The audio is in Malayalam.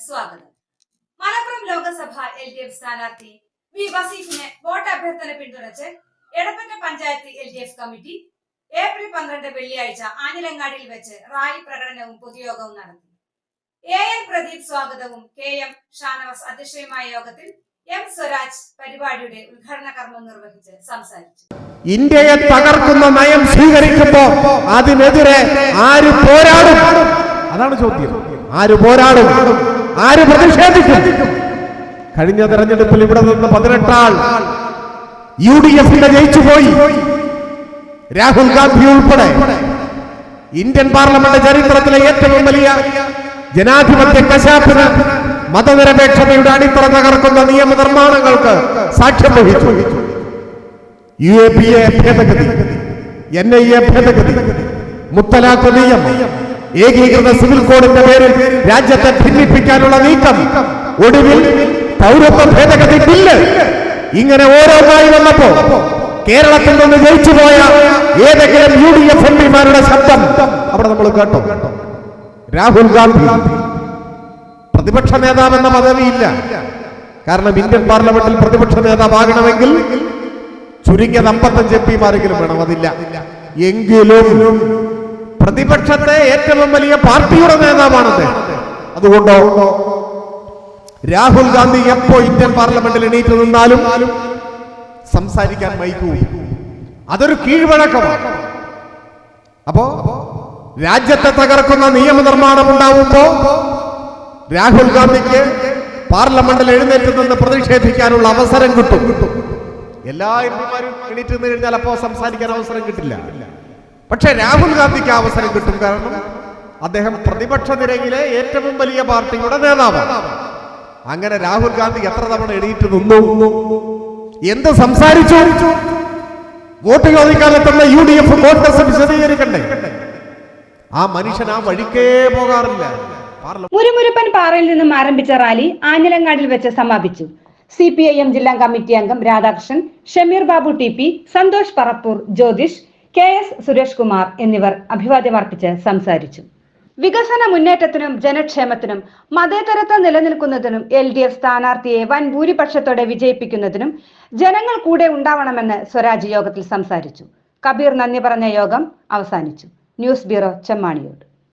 സ്വാഗതം. മലപ്പുറം ലോകസഭ LDF സ്ഥാനാർത്ഥി വി വസീഫിനെ വോട്ട് അഭ്യർത്ഥന പിന്തുണച്ച് Edappatta panchayat LDF committee April 12 വെള്ളിയാഴ്ച ആഞ്ഞിലങ്ങാടിയിൽ വെച്ച് റാലി പ്രകടനവും പൊതുയോഗവും നടത്തി. AN പ്രദീപ് സ്വാഗതവും KM ഷാനവാസ് അധ്യക്ഷയുമായ യോഗത്തിൽ M സ്വരാജ് പരിപാടിയുടെ ഉദ്ഘാടന കർമ്മം നിർവഹിച്ച് സംസാരിച്ചു. ഇന്ത്യയെ തകർക്കുന്ന നയം സ്വീകരിക്കുമ്പോൾ അതിനെതിരെ ആര് പോരാടും? അതാണ് ചോദ്യം. ആര് പോരാടും? ആര് പ്രതിഷേധിക്കും? കഴിഞ്ഞ തെരഞ്ഞെടുപ്പിൽ ഇവിടെ നിന്ന് 18 ആൾ UDF ജയിച്ചുപോയി. രാഹുൽ ഗാന്ധി ഉൾപ്പെടെ ഇന്ത്യൻ പാർലമെന്റ് ചരിത്രത്തിലെ ഏറ്റവും വലിയ ജനാധിപത്യ കശാപ്പിന് മതനിരപേക്ഷതയുടെ അടിത്തറ തകർക്കുന്ന നിയമനിർമ്മാണങ്ങൾക്ക് സാക്ഷ്യം വഹിച്ചു. UAPA ഭേദഗതി, NIA ഭേദഗതി, മുത്തലാഖ് നിയമം, ഏകീകൃത സിവിൽ കോഡിന്റെ പേരിൽ രാജ്യത്തെ ഭിന്നിപ്പിക്കാനുള്ള നീക്കം, ഒടുവിൽ പൗരത്വ ഭേദഗതി ബില്ല്, ഇങ്ങനെ ഓരോന്നായി വന്നപ്പോ കേരളത്തിൽ നിന്ന് ജയിച്ചുപോയ ഏതെങ്കിലും UDF MPമാരുടെ ശബ്ദം അവിടെ നമ്മൾ കേട്ടോ? രാഹുൽ ഗാന്ധി പ്രതിപക്ഷ നേതാവെന്ന പദവിയില്ല. കാരണം ഇന്ത്യൻ പാർലമെന്റിൽ പ്രതിപക്ഷ നേതാവാകണമെങ്കിൽ ചുരുങ്ങിയത് 55 MPമാരെങ്കിലും വേണം. അതില്ല. എങ്കിലും പ്രതിപക്ഷത്തെ ഏറ്റവും വലിയ പാർട്ടിയുടെ നേതാവാണത്. അതുകൊണ്ടോ രാഹുൽ ഗാന്ധി എപ്പോ ഇന്ത്യൻ പാർലമെന്റിൽ എണീറ്റ് നിന്നാലും സംസാരിക്കാൻ മൈക്കൂ. അതൊരു കീഴ്വഴക്കമാണ്. അപ്പോ രാജ്യത്തെ തകർക്കുന്ന നിയമനിർമ്മാണം ഉണ്ടാവുമ്പോ രാഹുൽ ഗാന്ധിക്ക് പാർലമെന്റിൽ എഴുന്നേറ്റ് നിന്ന് പ്രതിഷേധിക്കാനുള്ള അവസരം കിട്ടും. എല്ലാ MPമാരും എണീറ്റ് നിന്ന് കഴിഞ്ഞാൽ അപ്പോ സംസാരിക്കാൻ അവസരം കിട്ടില്ല. പക്ഷെ രാഹുൽ ഗാന്ധിക്ക് അവസരം കിട്ടും. കാരണം അദ്ദേഹം പ്രതിപക്ഷ നിരയിലെ ഏറ്റവും വലിയ പാർട്ടിയുടെ നേതാവാണ്. അങ്ങനെ രാഹുൽ ഗാന്ധി എത്ര തവണ എണീറ്റ് നിന്നു, എന്ത് സംസാരിച്ചു? വോട്ട് ചോദിക്കാനെത്തുന്ന UDF കോൺഗ്രസ് വിശദീകരിക്കണ്ടേ? ആ മനുഷ്യൻ ആ വഴിക്കേ പോകാറില്ല. മുരുമുരുപ്പൻ പാറയിൽ നിന്നും ആരംഭിച്ച റാലി ആഞ്ഞിലങ്ങാടിൽ വെച്ച് സമാപിച്ചു. CPIM ജില്ലാ കമ്മിറ്റി അംഗം രാധാകൃഷ്ണൻ, ഷമീർ ബാബു TP, സന്തോഷ് പറപ്പൂർ, ജ്യോതിഷ്, KS സുരേഷ് കുമാർ എന്നിവർ അഭിവാദ്യമർപ്പിച്ച് സംസാരിച്ചു. വികസന മുന്നേറ്റത്തിനും ജനക്ഷേമത്തിനും മതേതരത്വം നിലനിൽക്കുന്നതിനും LDF സ്ഥാനാർത്ഥിയെ വൻ ഭൂരിപക്ഷത്തോടെ വിജയിപ്പിക്കുന്നതിനും ജനങ്ങൾ കൂടെ ഉണ്ടാവണമെന്ന് സ്വരാജ് യോഗത്തിൽ സംസാരിച്ചു. കബീർ നന്ദി പറഞ്ഞ യോഗം അവസാനിച്ചു. News bureau, Chemmaniyode.